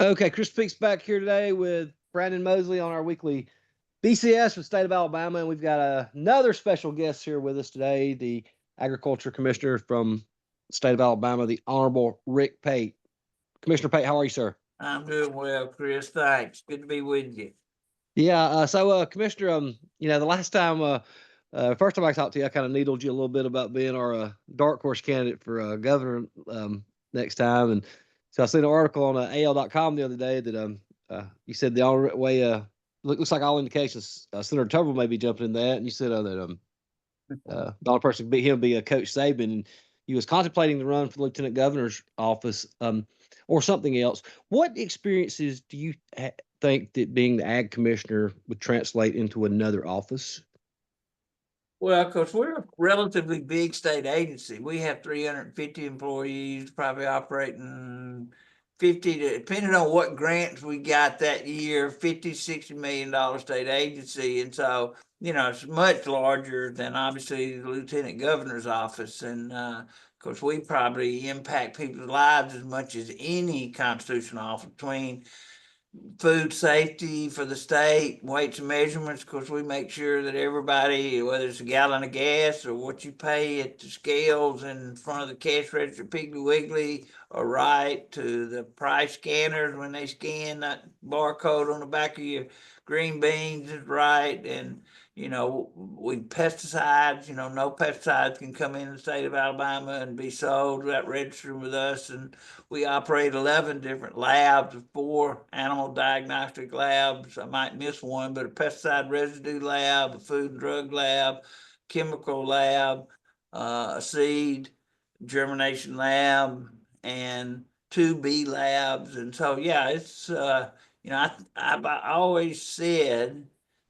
Okay, Chris Peaks back here today with Brandon Mosley on our weekly BCS with the state of Alabama, and we've got another special guest here with us today, the Agriculture Commissioner from the state of Alabama, the Honorable Rick Pate. Commissioner Pate, how are you, sir? I'm doing well, Chris. Thanks. Good to be with you. Yeah, Commissioner, the last time, first time I talked to you, I kind of needled you a little bit about being our dark horse candidate for governor next time, and so I seen an article on AL.com the other day that you said the only way looks like all indications Senator Tubble may be jumping in that, and you said that the only person to beat him would be Coach Saban, and you was contemplating the run for the lieutenant governor's office or something else. What experiences do you think that being the ag commissioner would translate into another office? Well, because we're a relatively big state agency. We have 350 employees, probably operating 50 to, depending on what grants we got that year, 50, $60 million state agency. And so, it's much larger than obviously the lieutenant governor's office. And of course, we probably impact people's lives as much as any constitutional office, between food safety for the state, weights and measurements. Of course, we make sure that everybody, whether it's a gallon of gas or what you pay at the scales in front of the cash register, Piggly Wiggly, are right, to the price scanners when they scan that barcode on the back of your green beans is right. And we pesticides, no pesticides can come in the state of Alabama and be sold without registering with us. And we operate 11 different labs, 4 animal diagnostic labs. I might miss one, but a pesticide residue lab, a food and drug lab, chemical lab, a seed germination lab, and 2 bee labs. And so, yeah, it's, I've always said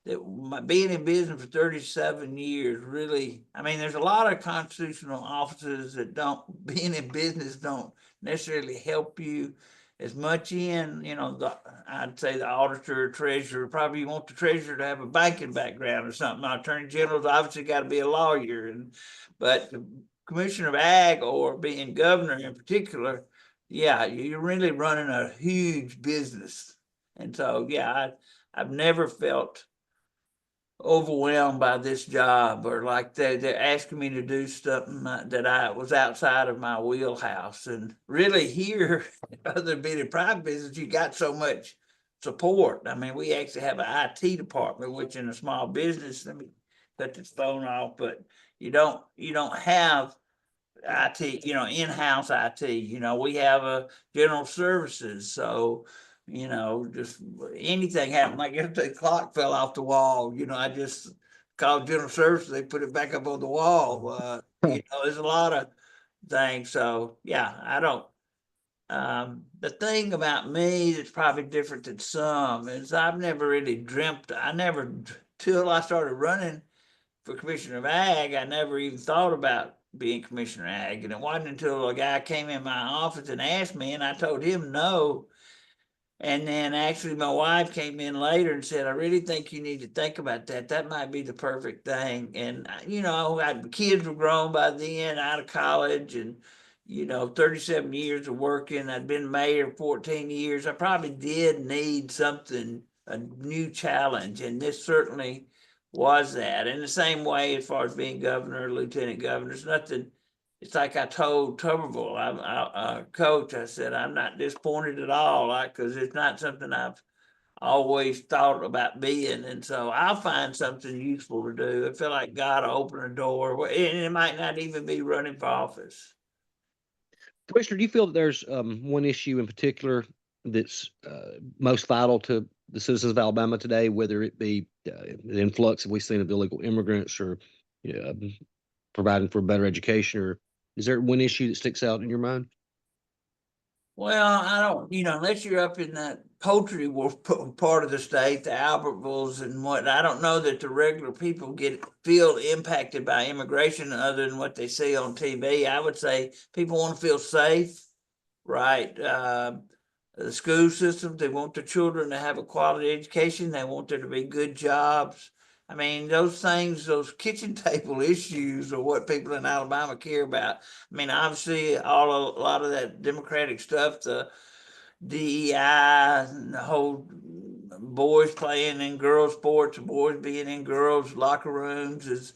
that being in business for 37 years, really, I mean, there's a lot of constitutional offices that being in business don't necessarily help you as much in, I'd say the auditor, treasurer. Probably you want the treasurer to have a banking background or something. The attorney general's obviously got to be a lawyer, but the commissioner of ag, or being governor in particular, yeah, you're really running a huge business. And so, yeah, I've never felt overwhelmed by this job, or like they're asking me to do something that I was outside of my wheelhouse. And really here, other than being in private business, you got so much support. I mean, we actually have an IT department, which in a small business, let me cut this phone off, but you don't have IT, in-house IT. We have a general services. So just anything happened. Like if the clock fell off the wall, I just called general services, they put it back up on the wall. There's a lot of things. So yeah, I don't. The thing about me that's probably different than some is I've never really dreamt. Till I started running for commissioner of ag, I never even thought about being commissioner of ag. And it wasn't until a guy came in my office and asked me, and I told him no. And then actually my wife came in later and said, I really think you need to think about that. That might be the perfect thing. And, kids were grown by then, out of college, and, 37 years of working. I'd been mayor 14 years. I probably did need something, a new challenge. And this certainly was that. In the same way, as far as being governor, lieutenant governor, there's nothing. It's like I told Tuberville, coach, I said, I'm not disappointed at all, because it's not something I've always thought about being. And so I'll find something useful to do. I feel like God will open a door, and it might not even be running for office. Commissioner, do you feel that there's one issue in particular that's most vital to the citizens of Alabama today, whether it be the influx that we've seen of illegal immigrants, or providing for better education, or is there one issue that sticks out in your mind? Well, I don't, unless you're up in that poultry part of the state, the Albertvilles and what, I don't know that the regular people feel impacted by immigration other than what they see on TV. I would say people want to feel safe, right? The school system, they want their children to have a quality education. They want there to be good jobs. I mean, those things, those kitchen table issues are what people in Alabama care about. I mean, obviously, a lot of that Democratic stuff, the DEI and the whole boys playing in girls sports, boys being in girls locker rooms is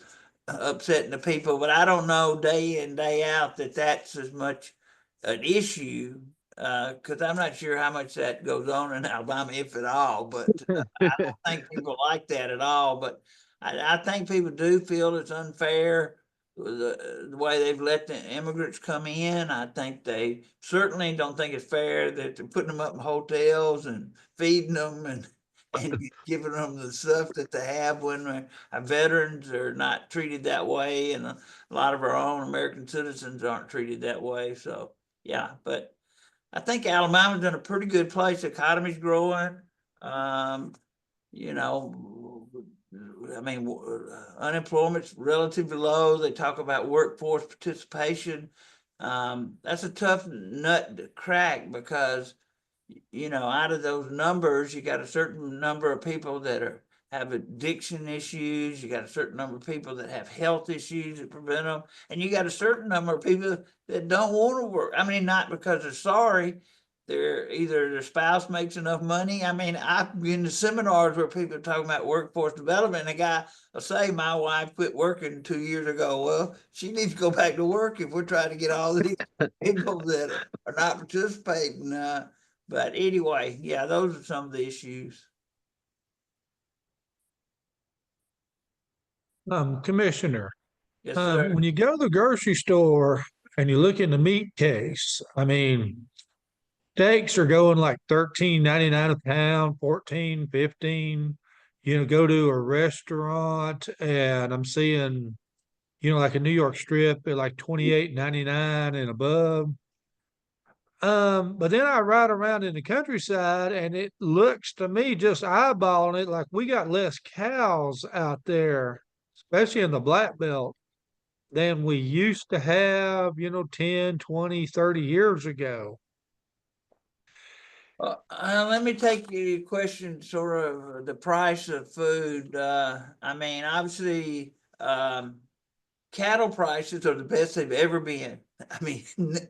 upsetting the people. But I don't know day in, day out that that's as much an issue, because I'm not sure how much that goes on in Alabama, if at all. But I don't think people like that at all. But I think people do feel it's unfair the way they've let the immigrants come in. I think they certainly don't think it's fair that they're putting them up in hotels and feeding them and giving them the stuff that they have when our veterans are not treated that way, and a lot of our own American citizens aren't treated that way. So yeah, but I think Alabama's in a pretty good place. The economy's growing. You know, I mean, unemployment's relatively low. They talk about workforce participation. That's a tough nut to crack because, you know, out of those numbers, you got a certain number of people that have addiction issues. You got a certain number of people that have health issues that prevent them, and you got a certain number of people that don't want to work. I mean, not because they're sorry. They're either their spouse makes enough money. I mean, I've been to seminars where people are talking about workforce development, and a guy will say, "My wife quit working 2 years ago." Well, she needs to go back to work if we're trying to get all these people that are not participating. But anyway, yeah, those are some of the issues. Commissioner, Yes, sir. when you go to the grocery store and you look in the meat case, I mean, steaks are going like $13.99 a pound, 14, 15. You know, go to a restaurant and I'm seeing, you know, like a New York strip at like 28.99 and above. But then I ride around in the countryside and it looks to me, just eyeballing it, like we got less cows out there, especially in the Black Belt, than we used to have, you know, 10, 20, 30 years ago. Let me take your question, sort of the price of food. I mean, obviously, cattle prices are the best they've ever been. I mean,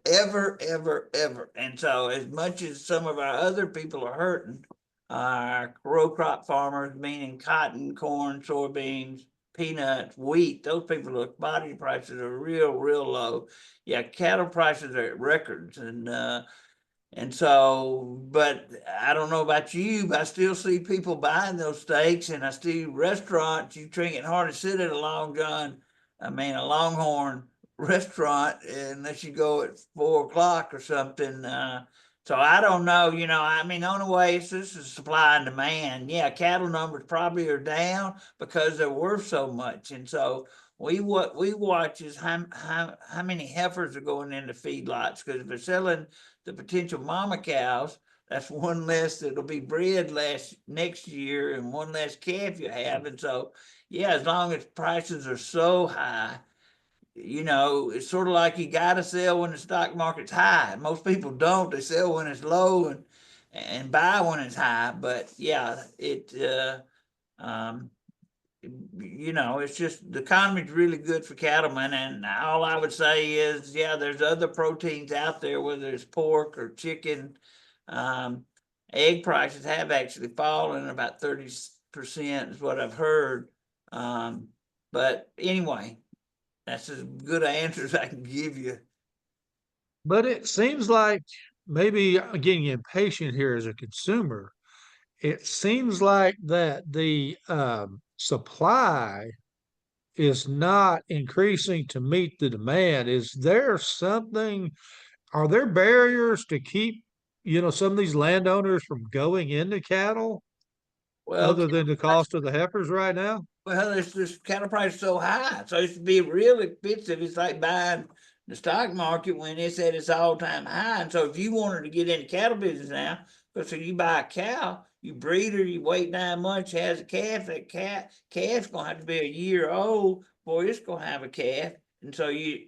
ever, ever, ever. And so, as much as some of our other people are hurting, our row crop farmers, meaning cotton, corn, soybeans, peanuts, wheat, those people, commodity prices are real, real low. Yeah, cattle prices are at records, and so, but I don't know about you, but I still see people buying those steaks, and I see restaurants. You can hardly sit at a Long John, I mean, a Longhorn restaurant unless you go at 4 o'clock or something. So I don't know, you know, I mean, the only way this is supply and demand. Yeah, cattle numbers probably are down because they're worth so much. And so what we watch is how many heifers are going into feedlots, because if they're selling the potential mama cows, that's one less that'll be bred next year and one less calf you have. And so, yeah, as long as prices are so high, you know, it's sort of like you got to sell when the stock market's high. Most people don't; they sell when it's low and buy when it's high. But yeah, you know, it's just the economy's really good for cattlemen, and all I would say is, yeah, there's other proteins out there, whether it's pork or chicken. Egg prices have actually fallen about 30% is what I've heard. But anyway, that's as good an answer as I can give you. But it seems like maybe I'm getting impatient here as a consumer. It seems like that the supply is not increasing to meet the demand. Is there something, are there barriers to keep, you know, some of these landowners from going into cattle Well, other than the cost of the heifers right now? well, it's just cattle price so high, so it's to be real expensive. It's like buying the stock market when it's at its all-time high. And so if you wanted to get into cattle business now, because so you buy a cow, you breed her, you wait 9 months, she has a calf. That calf's gonna have to be a year old before it's gonna have a calf. And so you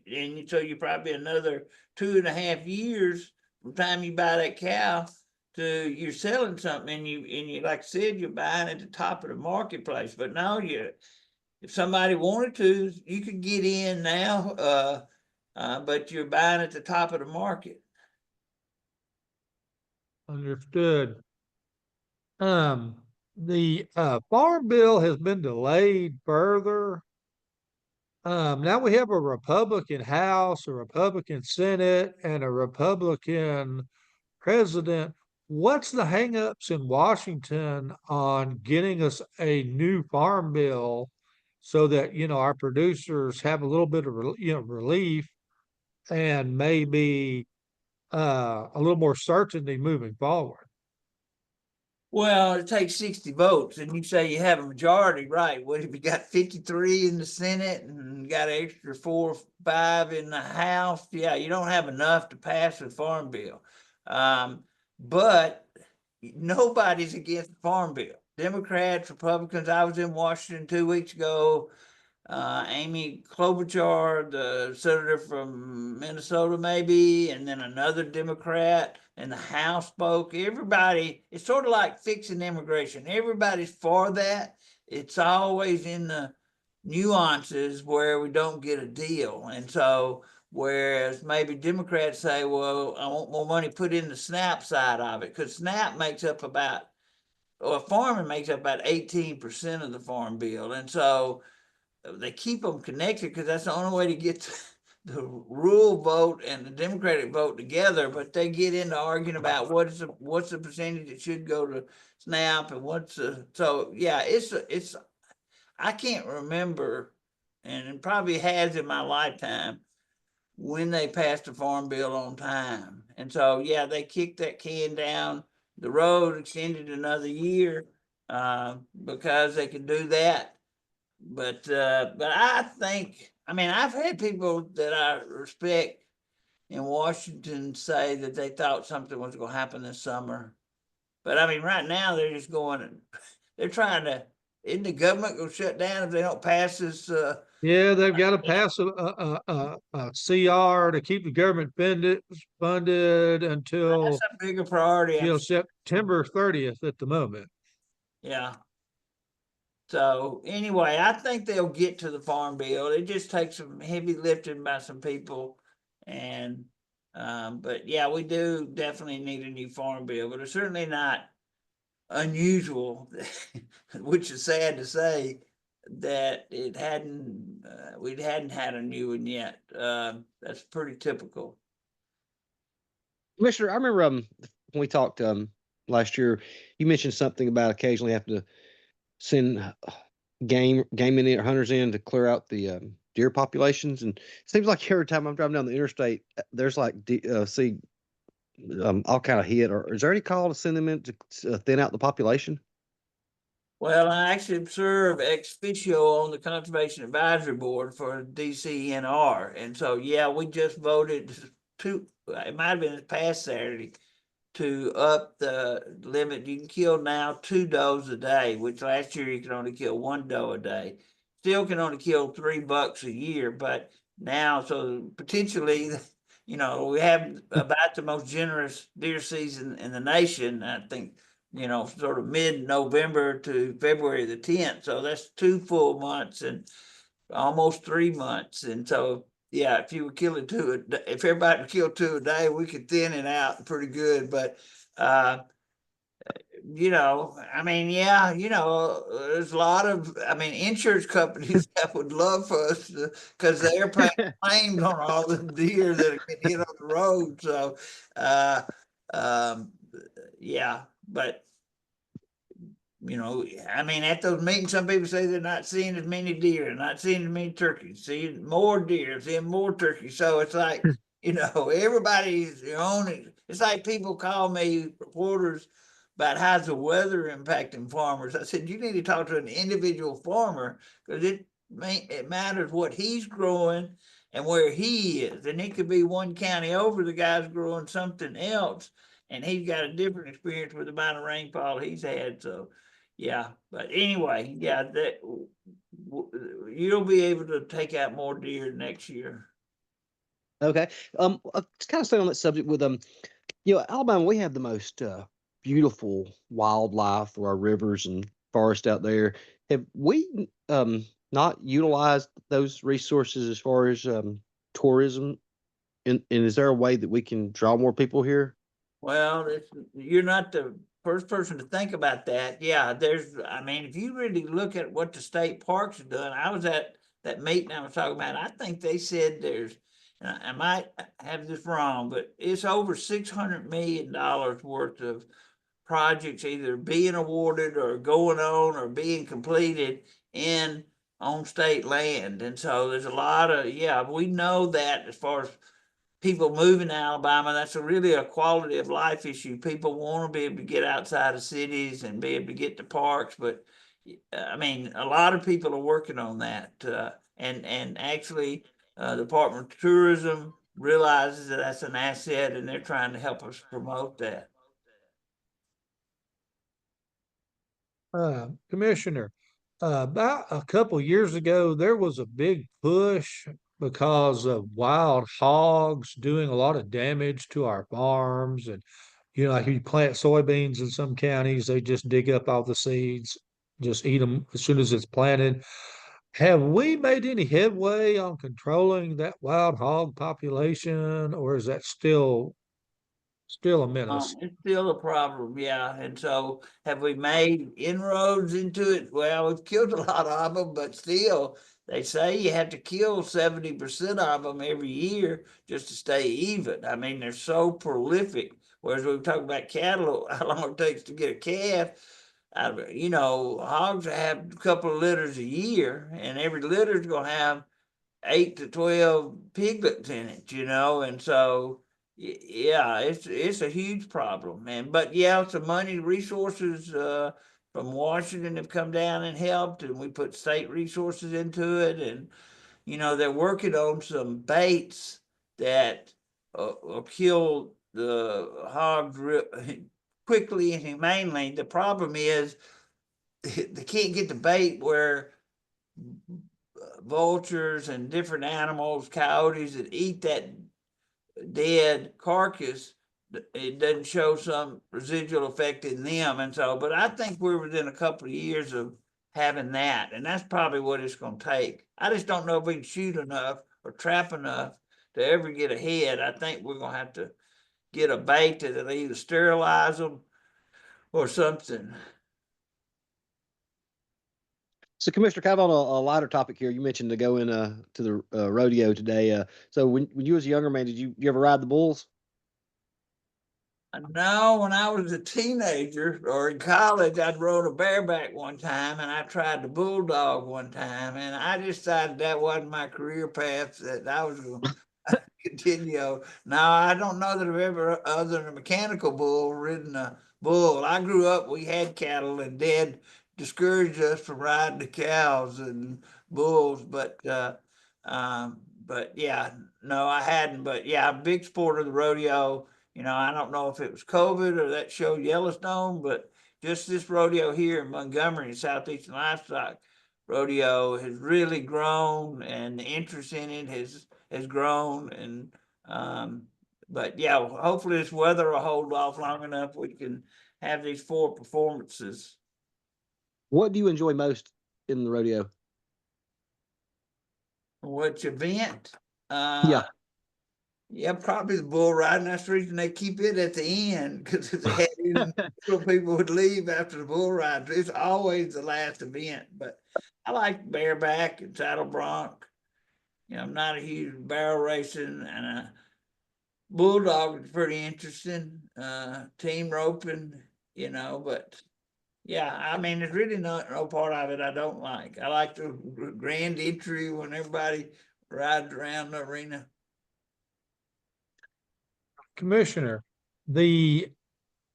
probably another 2.5 years from the time you buy that cow to you're selling something, and you like I said, you're buying at the top of the marketplace. But now if somebody wanted to, you could get in now, but you're buying at the top of the market. Understood. The farm bill has been delayed further. Now we have a Republican House, a Republican Senate, and a Republican president. What's the hangups in Washington on getting us a new farm bill so that, our producers have a little bit of, relief and maybe a little more certainty moving forward? Well, it takes 60 votes, and you say you have a majority, right? What if you got 53 in the Senate and got an extra 4 or 5 in the House? Yeah, you don't have enough to pass a farm bill. But nobody's against the farm bill. Democrats, Republicans. I was in Washington 2 weeks ago. Amy Klobuchar, the senator from Minnesota, maybe, and then another Democrat, and the House spoke. Everybody, it's sort of like fixing immigration. Everybody's for that. It's always in the nuances where we don't get a deal. And so, whereas maybe Democrats say, well, I want more money put in the SNAP side of it, because SNAP makes up about, or farming makes up about 18% of the farm bill. And so, they keep them connected because that's the only way to get the rural vote and the Democratic vote together. But they get into arguing about what's the percentage that should go to SNAP and so yeah, it's I can't remember, and it probably has in my lifetime, when they passed the farm bill on time. And so yeah, they kicked that can down the road, extended another year because they could do that. But I think, I mean, I've had people that I respect in Washington say that they thought something was going to happen this summer. But I mean, right now they're just going, they're trying to, isn't the government going to shut down if they don't pass this? Yeah, they've got to pass a CR to keep the government funded until, That's a bigger priority. September 30th at the moment. Yeah. So anyway, I think they'll get to the farm bill. It just takes some heavy lifting by some people. And but yeah, we do definitely need a new farm bill, but it's certainly not unusual, which is sad to say, that it hadn't we hadn't had a new one yet. That's pretty typical. Commissioner, I remember when we talked last year, you mentioned something about occasionally having to send game hunters in to clear out the deer populations, and it seems like every time I'm driving down the interstate, there's like all kind of hit. Or is there any call to send them in to thin out the population? Well, I actually serve ex officio on the Conservation Advisory Board for DCNR, and so yeah, we just voted it might have been this past Saturday, to up the limit. You can kill now 2 does a day, which last year you could only kill 1 doe a day. Still can only kill 3 bucks a year, but now, so potentially, we have about the most generous deer season in the nation. I think, sort of mid-November to February the 10th. So that's 2 full months and almost 3 months. And so, yeah, if you were killing 2, if everybody would kill 2 a day, we could thin it out pretty good. But, I mean, yeah, there's a lot of, insurance companies that would love for us to, because they're paying claims on all the deer that have been hit on the road. So, yeah, but at those meetings, some people say they're not seeing as many deer, not seeing as many turkeys, seeing more deer, seeing more turkeys. So it's like, everybody's their own. It's like people call me, reporters, about how's the weather impacting farmers. I said, you need to talk to an individual farmer, because it matters what he's growing and where he is. And it could be one county over, the guy's growing something else, and he's got a different experience with the amount of rainfall he's had. So, yeah, but anyway, yeah, that you'll be able to take out more deer next year. Okay. Just kind of stay on that subject with Alabama, we have the most beautiful wildlife through our rivers and forest out there. Have we not utilized those resources as far as tourism? And is there a way that we can draw more people here? Well, you're not the first person to think about that. Yeah, I mean, if you really look at what the state parks have done, I was at that meeting I was talking about, I think they said and I might have this wrong, but it's over $600 million worth of projects either being awarded or going on or being completed on state land. And so there's a lot of, yeah, we know that as far as people moving to Alabama, that's really a quality of life issue. People want to be able to get outside of cities and be able to get to parks, but I mean, a lot of people are working on that. And actually, the Department of Tourism realizes that that's an asset, and they're trying to help us promote that. Commissioner, about a couple years ago, there was a big push because of wild hogs doing a lot of damage to our farms. And, like you plant soybeans in some counties, they just dig up all the seeds, just eat them as soon as it's planted. Have we made any headway on controlling that wild hog population, or is that still a menace? It's still a problem, yeah. And so have we made inroads into it? Well, we've killed a lot of them, but still, they say you have to kill 70% of them every year just to stay even. I mean, they're so prolific. Whereas we talk about cattle, how long it takes to get a calf. Hogs have a couple of litters a year, and every litter is going to have 8 to 12 piglets in it, and so yeah, it's a huge problem, but yeah, some money resources from Washington have come down and helped, and we put state resources into it, and they're working on some baits that will kill the hogs quickly and humanely. The problem is they can't get the bait where vultures and different animals, coyotes that eat that dead carcass, it doesn't show some residual effect in them. And so, but I think we're within a couple of years of having that. And that's probably what it's going to take. I just don't know if we can shoot enough or trap enough to ever get ahead. I think we're going to have to get a bait that'll either sterilize them or something. So, Commissioner, kind of on a lighter topic here, you mentioned to go in to the rodeo today. So, when you was a younger man, did you ever ride the bulls? No, when I was a teenager or in college, I'd rode a bareback one time, and I tried the bulldog one time, and I decided that wasn't my career path, that I was going to continue. Now, I don't know that I've ever, other than a mechanical bull, ridden a bull. I grew up, we had cattle, and Dad discouraged us from riding the cows and bulls, but yeah, no, I hadn't. But yeah, I'm a big sport of the rodeo. I don't know if it was COVID or that show Yellowstone, but just this rodeo here in Montgomery, Southeastern Livestock Rodeo, has really grown, and the interest in it has grown. And but yeah, hopefully this weather will hold off long enough we can have these 4 performances. What do you enjoy most in the rodeo? Which event? Yeah. Yeah, probably the bull riding. That's the reason they keep it at the end, because if they had it, people would leave after the bull ride. It's always the last event. But I like bareback and saddle bronc. I'm not a huge barrel racing, and a bulldog is pretty interesting. Team roping, but yeah, I mean, there's really no part of it I don't like. I like the grand entry when everybody rides around the arena. Commissioner, the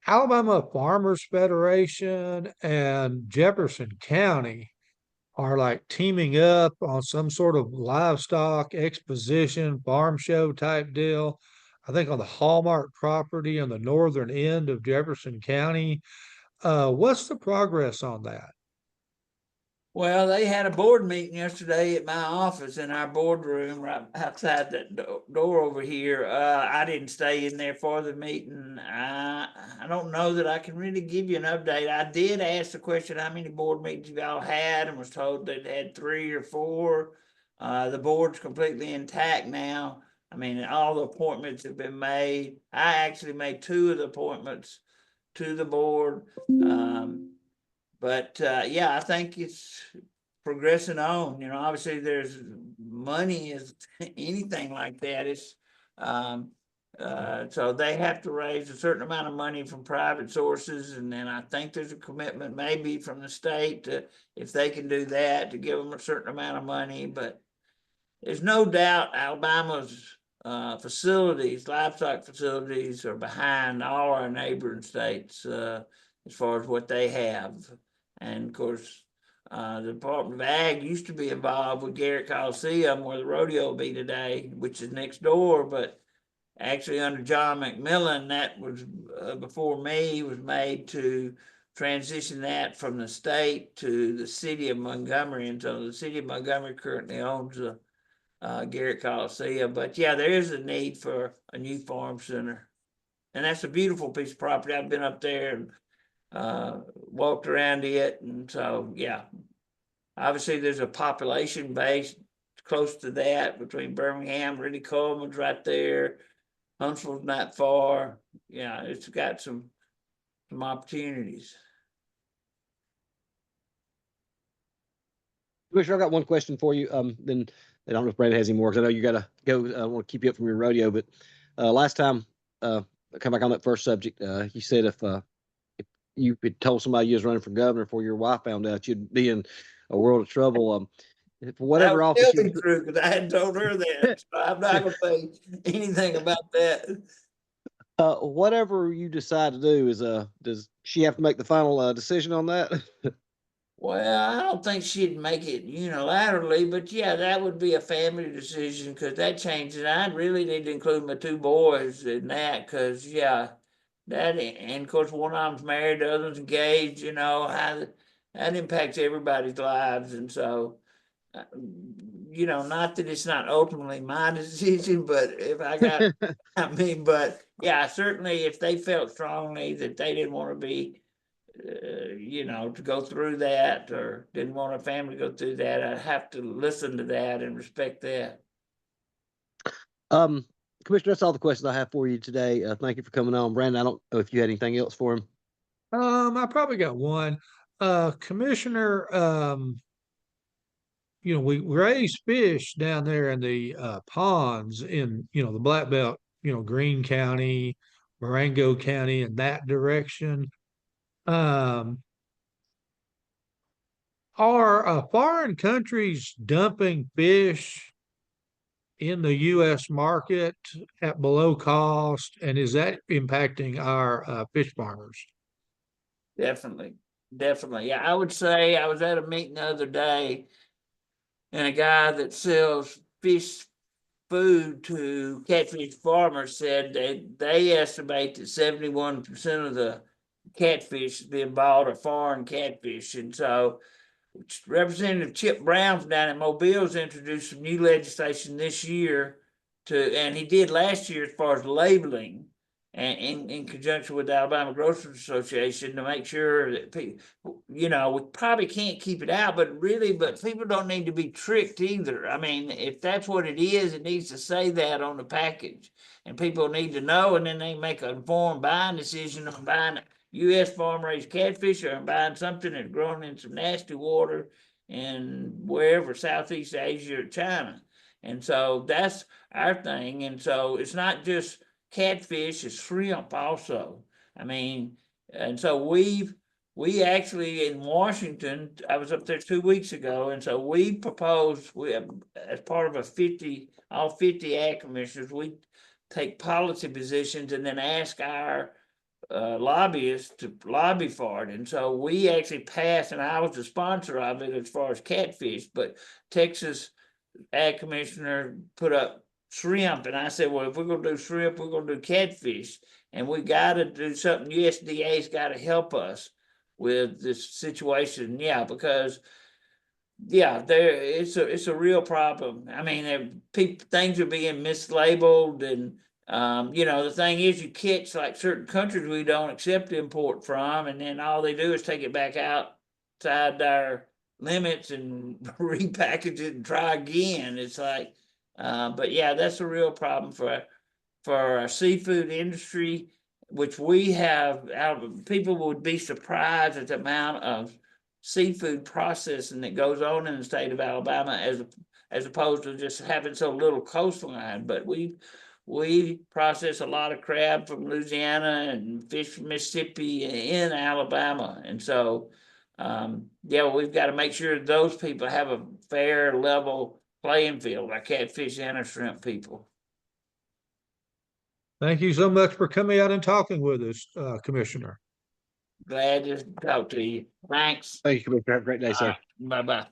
Alabama Farmers Federation and Jefferson County are like teaming up on some sort of livestock exposition, farm show type deal. I think on the Hallmark property on the northern end of Jefferson County. What's the progress on that? Well, they had a board meeting yesterday at my office in our boardroom right outside that door over here. I didn't stay in there for the meeting. I don't know that I can really give you an update. I did ask the question, how many board meetings y'all had, and was told they'd had 3 or 4. The board's completely intact now. I mean, all the appointments have been made. I actually made 2 of the appointments to the board. But yeah, I think it's progressing on. You know, obviously there's money is anything like that. It's so they have to raise a certain amount of money from private sources, and then I think there's a commitment maybe from the state to, if they can do that, to give them a certain amount of money. But there's no doubt Alabama's facilities, livestock facilities, are behind all our neighboring states as far as what they have. And of course, the Department of Ag used to be involved with Garrett Coliseum, where the rodeo will be today, which is next door. But actually, under John McMillan, that was before me, was made to transition that from the state to the city of Montgomery. And so the city of Montgomery currently owns the Garrett Coliseum. But yeah, there is a need for a new farm center. And that's a beautiful piece of property. I've been up there and walked around it. And so, yeah, obviously there's a population base close to that between Birmingham, Ridley Coleman's right there. Huntsville's not far. Yeah, it's got some opportunities. Commissioner, I've got one question for you. Then I don't know if Brandon has any more, because I know you got to go. I want to keep you up from your rodeo. But last time, I come back on that first subject. You said if you had told somebody you was running for governor before your wife found out, you'd be in a world of trouble. For whatever that office was true, because I hadn't told her that. So I'm not going to say anything about that. Whatever you decide to do, does she have to make the final decision on that? Well, I don't think she'd make it unilaterally, but yeah, that would be a family decision, because that changes. I'd really need to include my 2 boys in that, because yeah, and of course one of them's married, the other's engaged. How that impacts everybody's lives. And so, not that it's not ultimately my decision, but if I got, but yeah, certainly if they felt strongly that they didn't want to be, to go through that, or didn't want a family to go through that, I'd have to listen to that and respect that. Commissioner, that's all the questions I have for you today. Thank you for coming on. Brandon, I don't know if you had anything else for him. I probably got one. Commissioner, we raise fish down there in the ponds in, the Black Belt, Greene County, Marengo County, in that direction. Are foreign countries dumping fish in the U.S. market at below cost, and is that impacting our fish farmers? Definitely. Yeah, I would say I was at a meeting the other day, and a guy that sells fish food to catfish farmers said that they estimate that 71% of the catfish is being bought are foreign catfish. And so Representative Chip Brown from down in Mobile's introduced some new legislation this year and he did last year, as far as labeling, and in conjunction with the Alabama Grocers Association, to make sure that people, we probably can't keep it out, but people don't need to be tricked either. I mean, if that's what it is, it needs to say that on the package, and people need to know, and then they make an informed buying decision on buying U.S. farm-raised catfish, or buying something that's grown in some nasty water in wherever, Southeast Asia or China. And so that's our thing. And so it's not just catfish, it's shrimp also. I mean, and so we actually in Washington, I was up there 2 weeks ago, and so we proposed, as part of all 50 ag commissioners, we take policy positions and then ask our lobbyists to lobby for it. And so we actually passed, and I was the sponsor of it as far as catfish, but Texas ag commissioner put up shrimp, and I said, well, if we're going to do shrimp, we're going to do catfish, and we got to do something. USDA's got to help us with this situation. Yeah, because it's a real problem. I mean, things are being mislabeled, and the thing is, you catch like certain countries we don't accept import from, and then all they do is take it back outside our limits and repackage it and try again. It's like, But yeah, that's a real problem for our seafood industry, which we have. People would be surprised at the amount of seafood processing that goes on in the state of Alabama, as opposed to just having so little coastline. But we process a lot of crab from Louisiana and fish from Mississippi in Alabama, and so yeah, we've got to make sure those people have a fair, level playing field, like catfish and our shrimp people. Thank you so much for coming out and talking with us, Commissioner. Glad to talk to you. Thanks. Thank you, Commissioner. Have a great day, sir. Bye bye.